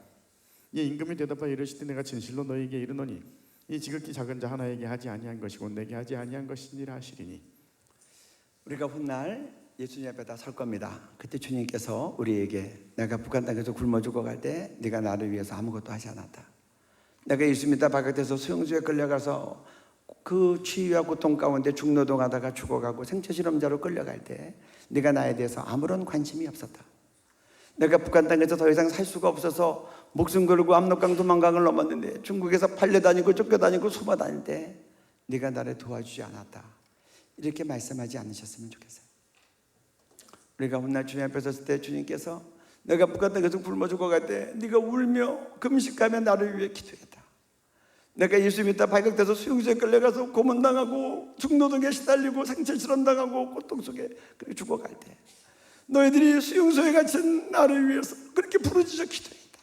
Speaker 5: 이 임금이 대답하여 이르시되 내가 진실로 너희에게 이르노니 이 지극히 작은 자 하나에게 하지 아니한 것이고 내게 하지 아니한 것이니라 하시리니.
Speaker 2: 우리가 훗날 예수님 앞에다 설 겁니다. 그때 주님께서 우리에게 내가 북한 땅에서 굶어 죽어갈 때 네가 나를 위해서 아무것도 하지 않았다. 내가 예수 믿다 바깥에서 수용소에 끌려가서 그 치유와 고통 가운데 중노동하다가 죽어가고 생체실험자로 끌려갈 때 네가 나에 대해서 아무런 관심이 없었다. 내가 북한 땅에서 더 이상 살 수가 없어서 목숨 걸고 압록강 도망강을 넘었는데 중국에서 팔려다니고 쫓겨다니고 숨어다닐 때 네가 나를 도와주지 않았다. 이렇게 말씀하지 않으셨으면 좋겠어요. 우리가 훗날 주님 앞에 섰을 때 주님께서 내가 북한 땅에서 굶어 죽어갈 때 네가 울며 금식하며 나를 위해 기도했다. 내가 예수 믿다 발각돼서 수용소에 끌려가서 고문당하고 중노동에 시달리고 생체실험당하고 고통 속에 그렇게 죽어갈 때 너희들이 수용소에 갇힌 나를 위해서 그렇게 부르짖어 기도했다.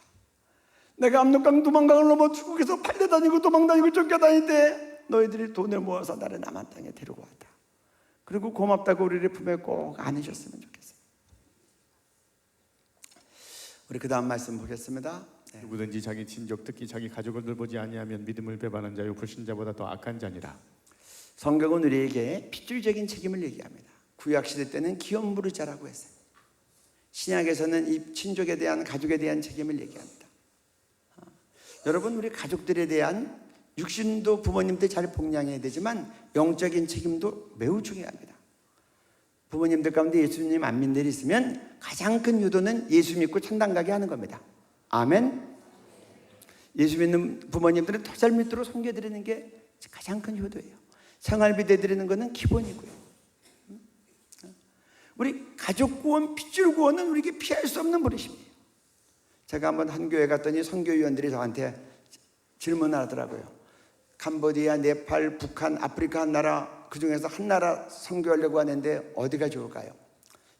Speaker 2: 내가 압록강 도망강을 넘어 중국에서 팔려다니고 도망다니고 쫓겨다닐 때 너희들이 돈을 모아서 나를 남한 땅에 데리고 왔다. 그리고 고맙다고 우리를 품에 꼭 안으셨으면 좋겠어요. 우리 그 다음 말씀 보겠습니다. 네.
Speaker 5: 누구든지 자기 친족 특히 자기 가족을 돌보지 아니하면 믿음을 배반한 자요 불신자보다 더 악한 자니라.
Speaker 2: 성경은 우리에게 핏줄적인 책임을 얘기합니다. 구약시대 때는 기업무르자라고 했어요. 신약에서는 이 친족에 대한 가족에 대한 책임을 얘기합니다. 여러분 우리 가족들에 대한 육신도 부모님들 잘 복양해야 되지만 영적인 책임도 매우 중요합니다. 부모님들 가운데 예수님 안 믿는 일이 있으면 가장 큰 유도는 예수 믿고 천당 가게 하는 겁니다. 아멘. 예수 믿는 부모님들은 더 잘 믿도록 섬겨드리는 게 가장 큰 효도예요. 생활비 대드리는 것은 기본이고요. 우리 가족 구원, 핏줄 구원은 우리에게 피할 수 없는 버릇입니다. 제가 한번 한 교회 갔더니 선교위원들이 저한테 질문을 하더라고요. 캄보디아, 네팔, 북한, 아프리카 한 나라 그 중에서 한 나라 선교하려고 하는데 어디가 좋을까요?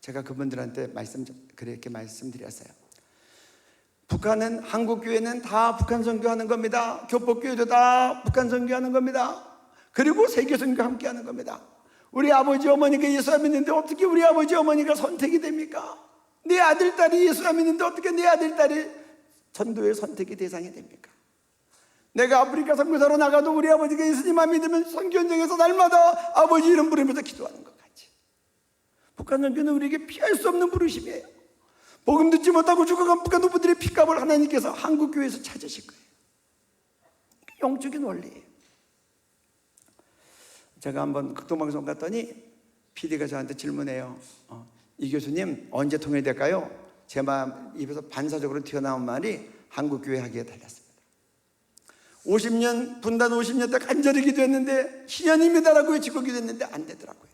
Speaker 2: 제가 그분들한테 그렇게 말씀드렸어요. 북한은 한국 교회는 다 북한 선교하는 겁니다. 교포교회도 다 북한 선교하는 겁니다. 그리고 세계 선교 함께 하는 겁니다. 우리 아버지 어머니가 예수 안 믿는데 어떻게 우리 아버지 어머니가 선택이 됩니까? 내 아들 딸이 예수 안 믿는데 어떻게 내 아들 딸이 전도의 선택의 대상이 됩니까? 내가 아프리카 선교사로 나가도 우리 아버지가 예수님 안 믿으면 선교 현장에서 날마다 아버지 이름 부르면서 기도하는 것 같이 북한 선교는 우리에게 피할 수 없는 부르심이에요. 복음 듣지 못하고 죽어간 북한 후보들의 핏값을 하나님께서 한국교회에서 찾으실 거예요. 영적인 원리예요. 제가 한번 극동방송 갔더니 PD가 저한테 질문해요. 이 교수님 언제 통일될까요? 제 마음 입에서 반사적으로 튀어나온 말이 한국교회 하기에 달렸습니다. 50년 분단 50년 때 간절히 기도했는데 희년입니다라고 외치고 기도했는데 안 되더라고요.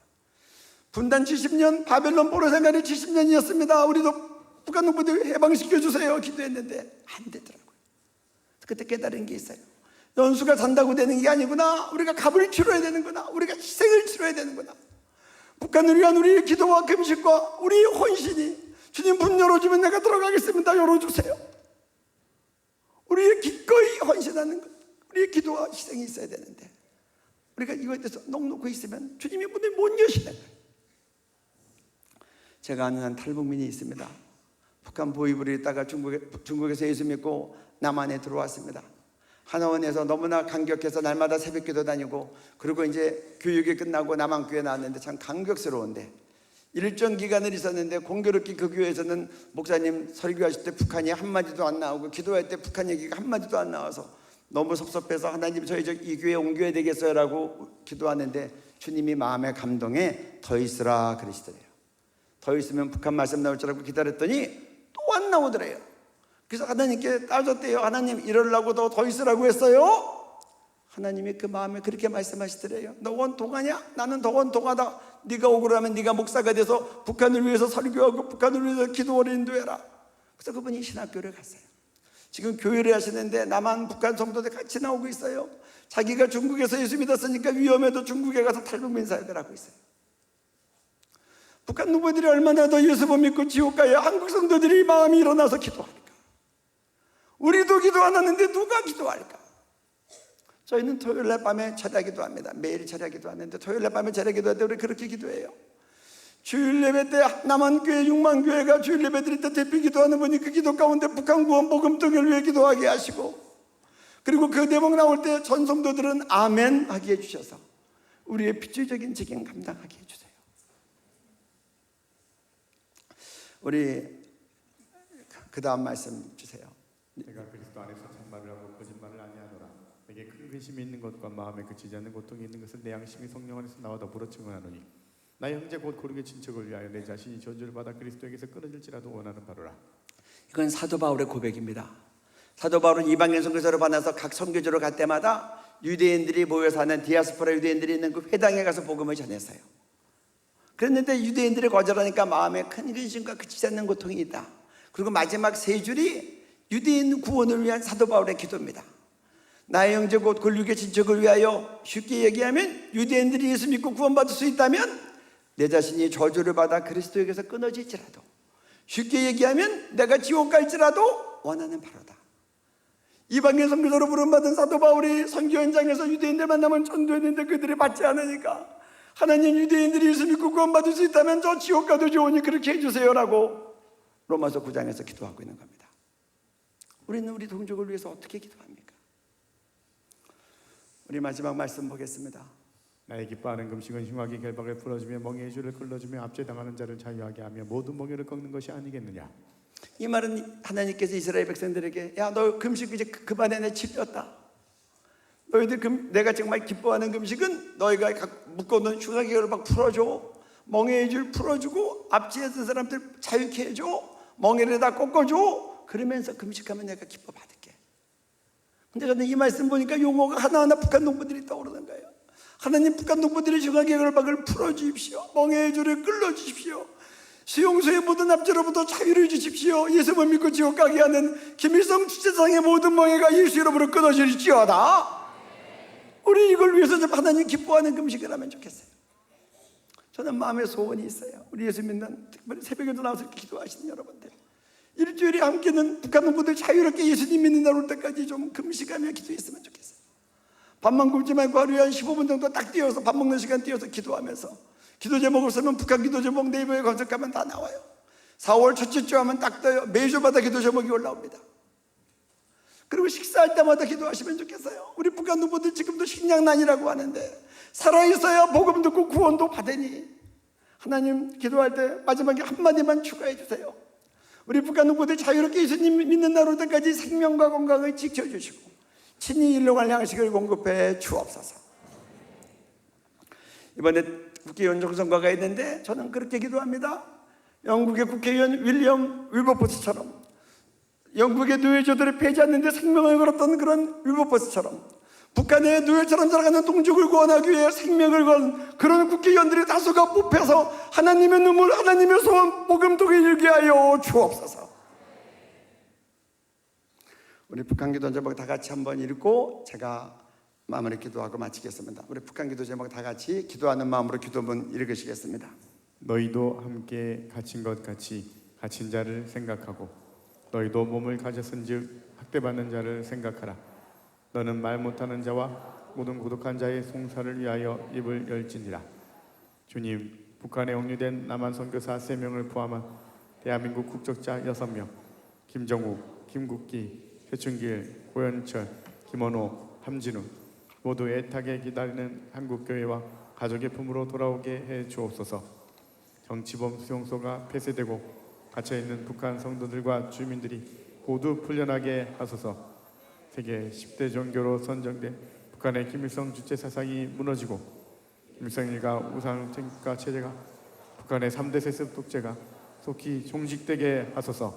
Speaker 2: 분단 70년 바벨론 포로 생활이 70년이었습니다. 우리도 북한 후보들 해방시켜 주세요 기도했는데 안 되더라고요. 그때 깨달은 게 있어요. 연수가 산다고 되는 게 아니구나. 우리가 값을 치러야 되는구나. 우리가 희생을 치러야 되는구나. 북한을 위한 우리의 기도와 금식과 우리의 헌신이 주님 문 열어주면 내가 들어가겠습니다. 열어주세요. 우리의 기꺼이 헌신하는 것, 우리의 기도와 희생이 있어야 되는데 우리가 이거에 대해서 넉넉히 있으면 주님이 문을 못 여시는 거예요. 제가 아는 한 탈북민이 있습니다. 북한 보위부를 있다가 중국에서 예수 믿고 남한에 들어왔습니다. 하나원에서 너무나 감격해서 날마다 새벽기도 다니고 그리고 이제 교육이 끝나고 남한교회 나왔는데 참 감격스러운데 일정 기간을 있었는데 공교롭게 그 교회에서는 목사님 설교하실 때 북한이 한마디도 안 나오고 기도할 때 북한 얘기가 한마디도 안 나와서 너무 섭섭해서 하나님 저희 이 교회 옮겨야 되겠어요 라고 기도하는데 주님이 마음에 감동해 더 있으라 그러시더래요. 더 있으면 북한 말씀 나올 줄 알고 기다렸더니 또 안 나오더래요. 그래서 하나님께 따졌대요. 하나님 이러려고 더 있으라고 했어요? 하나님이 그 마음에 그렇게 말씀하시더래요. 너 원통하냐? 나는 더 원통하다. 네가 억울하면 네가 목사가 돼서 북한을 위해서 설교하고 북한을 위해서 기도를 인도해라. 그래서 그분이 신학교를 갔어요. 지금 교회를 하시는데 남한 북한 성도들 같이 나오고 있어요. 자기가 중국에서 예수 믿었으니까 위험해도 중국에 가서 탈북민 사역을 하고 있어요. 북한 후보들이 얼마나 더 예수 못 믿고 지옥 가야 한국 성도들이 마음이 일어나서 기도할까? 우리도 기도 안 하는데 누가 기도할까? 저희는 토요일날 밤에 철야 기도합니다. 매일 철야 기도하는데 토요일날 밤에 철야 기도할 때 우리 그렇게 기도해요. 주일 예배 때 남한교회 6만 교회가 주일 예배 드릴 때 대피 기도하는 분이 그 기도 가운데 북한 구원 복음 등을 위해 기도하게 하시고 그리고 그 대목 나올 때 전 성도들은 아멘 하게 해주셔서 우리의 필수적인 책임 감당하게 해주세요. 우리 그 다음 말씀 주세요.
Speaker 5: 내가 그리스도 안에서 참말을 하고 거짓말을 아니하노라. 내게 큰 근심이 있는 것과 마음에 그치지 않는 고통이 있는 것을 내 양심이 성령 안에서 나와 더불어 증언하노니 나의 형제 곧 고르게 친척을 위하여 내 자신이 저주를 받아 그리스도에게서 끊어질지라도 원하는 바로라.
Speaker 2: 이건 사도 바울의 고백입니다. 사도 바울은 이방인 선교사로 받아서 각 선교지로 갈 때마다 유대인들이 모여 사는 디아스포라 유대인들이 있는 그 회당에 가서 복음을 전했어요. 그랬는데 유대인들이 거절하니까 마음에 큰 근심과 그치지 않는 고통이 있다. 그리고 마지막 세 줄이 유대인 구원을 위한 사도 바울의 기도입니다. 나의 형제 곧 권력의 친척을 위하여 쉽게 얘기하면 유대인들이 예수 믿고 구원받을 수 있다면 내 자신이 저주를 받아 그리스도에게서 끊어질지라도 쉽게 얘기하면 내가 지옥 갈지라도 원하는 바로다. 이방인 선교사로 부름받은 사도 바울이 선교 현장에서 유대인들 만나면 전도했는데 그들이 받지 않으니까 하나님 유대인들이 예수 믿고 구원받을 수 있다면 저 지옥 가도 좋으니 그렇게 해주세요라고 로마서 9장에서 기도하고 있는 겁니다. 우리는 우리 동족을 위해서 어떻게 기도합니까? 우리 마지막 말씀 보겠습니다.
Speaker 5: 나의 기뻐하는 금식은 흉악의 결박을 풀어주며 멍에의 줄을 끌어주며 압제당하는 자를 자유하게 하며 모든 멍에를 꺾는 것이 아니겠느냐.
Speaker 2: 이 말은 하나님께서 이스라엘 백성들에게 야 너 금식 이제 그만해 내 지렸다. 너희들 내가 정말 기뻐하는 금식은 너희가 묶어놓은 흉악의 결박 풀어줘. 멍에의 줄 풀어주고 압제했던 사람들 자유케 해줘. 멍에를 다 꺾어줘. 그러면서 금식하면 내가 기뻐 받을게. 근데 저는 이 말씀 보니까 용어가 하나하나 북한 농부들이 떠오르는 거예요. 하나님 북한 농부들의 흉악의 결박을 풀어주십시오. 멍에의 줄을 끌어주십시오. 수용소의 모든 압제로부터 자유를 주십시오. 예수만 믿고 지옥 가게 하는 김일성 주체상의 모든 멍에가 예수 이름으로 끊어질지어다. 우리 이걸 위해서 좀 하나님 기뻐하는 금식을 하면 좋겠어요. 저는 마음의 소원이 있어요. 우리 예수 믿는 특별히 새벽에도 나와서 이렇게 기도하시는 여러분들 일주일에 함께는 북한 농부들 자유롭게 예수님 믿는 날 올 때까지 좀 금식하며 기도했으면 좋겠어요. 밥만 굶지 말고 하루에 한 15분 정도 딱 띄워서 밥 먹는 시간 띄워서 기도하면서 기도 제목을 쓰면 북한 기도 제목 네이버에 검색하면 다 나와요. 4월 첫째 주 하면 딱 떠요. 매주마다 기도 제목이 올라옵니다. 그리고 식사할 때마다 기도하시면 좋겠어요. 우리 북한 농부들 지금도 식량난이라고 하는데 살아있어야 복음 듣고 구원도 받으니 하나님 기도할 때 마지막에 한마디만 추가해 주세요. 우리 북한 농부들 자유롭게 예수님 믿는 날 올 때까지 생명과 건강을 지켜주시고 친히 일용할 양식을 공급해 주옵소서. 이번에 국회의원 총선거가 있는데 저는 그렇게 기도합니다. 영국의 국회의원 윌리엄 윌버포스처럼, 영국의 노예조들을 폐지하는데 생명을 걸었던 그런 윌버포스처럼, 북한의 노예처럼 살아가는 동족을 구원하기 위해 생명을 건 그런 국회의원들의 다수가 뽑혀서 하나님의 눈물, 하나님의 소원, 복음통에 이르게 하여 주옵소서. 우리 북한 기도 제목 다 같이 한번 읽고 제가 마무리 기도하고 마치겠습니다. 우리 북한 기도 제목 다 같이 기도하는 마음으로 기도문 읽으시겠습니다.
Speaker 5: 너희도 함께 갇힌 것 같이 갇힌 자를 생각하고 너희도 몸을 가졌은즉 학대받는 자를 생각하라. 너는 말 못하는 자와 모든 고독한 자의 송사를 위하여 입을 열지니라. 주님, 북한에 억류된 남한 선교사 3명을 포함한 대한민국 국적자 6명, 김정욱, 김국기, 최춘길, 고현철, 김원호, 함진우 모두 애타게 기다리는 한국교회와 가족의 품으로 돌아오게 해 주옵소서. 정치범 수용소가 폐쇄되고 갇혀있는 북한 성도들과 주민들이 모두 풀려나게 하소서. 세계 10대 종교로 선정된 북한의 김일성 주체 사상이 무너지고 김일성 일가 우상 생각 체제가 북한의 3대 세습 독재가 속히 종식되게 하소서.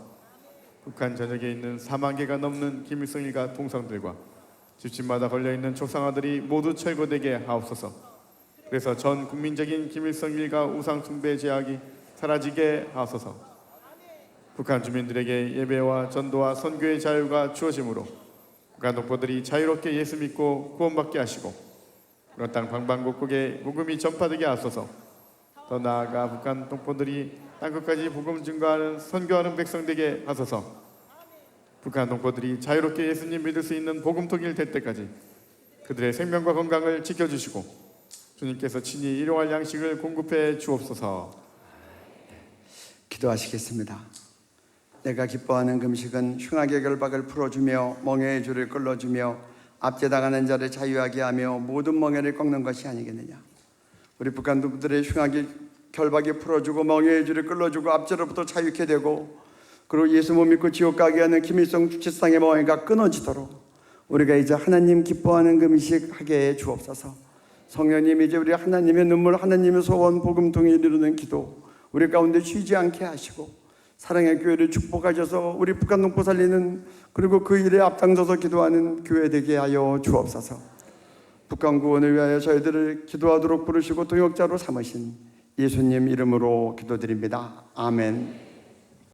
Speaker 5: 북한 전역에 있는 4만 개가 넘는 김일성 일가 동상들과 집집마다 걸려있는 조상아들이 모두 철거되게 하옵소서. 그래서 전 국민적인 김일성 일가 우상 숭배 제약이 사라지게 하소서. 북한 주민들에게 예배와 전도와 선교의 자유가 주어지므로 북한 동포들이 자유롭게 예수 믿고 구원받게 하시고 그런 땅 방방곡곡에 복음이 전파되게 하소서. 더 나아가 북한 동포들이 땅끝까지 복음 증거하는 선교하는 백성 되게 하소서. 북한 동포들이 자유롭게 예수님 믿을 수 있는 복음통일 될 때까지 그들의 생명과 건강을 지켜주시고 주님께서 친히 일용할 양식을 공급해 주옵소서.
Speaker 2: 기도하시겠습니다. 내가 기뻐하는 금식은 흉악의 결박을 풀어주며 멍에의 줄을 끌어주며 압제당하는 자를 자유하게 하며 모든 멍에를 꺾는 것이 아니겠느냐. 우리 북한 동포들의 흉악의 결박이 풀어주고 멍에의 줄을 끌어주고 압제로부터 자유케 되고 그리고 예수 못 믿고 지옥 가게 하는 김일성 주체상의 멍에가 끊어지도록 우리가 이제 하나님 기뻐하는 금식 하게 해 주옵소서. 성령님, 이제 우리 하나님의 눈물, 하나님의 소원, 복음통에 이르는 기도 우리 가운데 쉬지 않게 하시고 사랑의 교회를 축복하셔서 우리 북한 동포 살리는 그리고 그 일에 앞장서서 기도하는 교회 되게 하여 주옵소서. 북한 구원을 위하여 저희들을 기도하도록 부르시고 동역자로 삼으신 예수님 이름으로 기도드립니다. 아멘.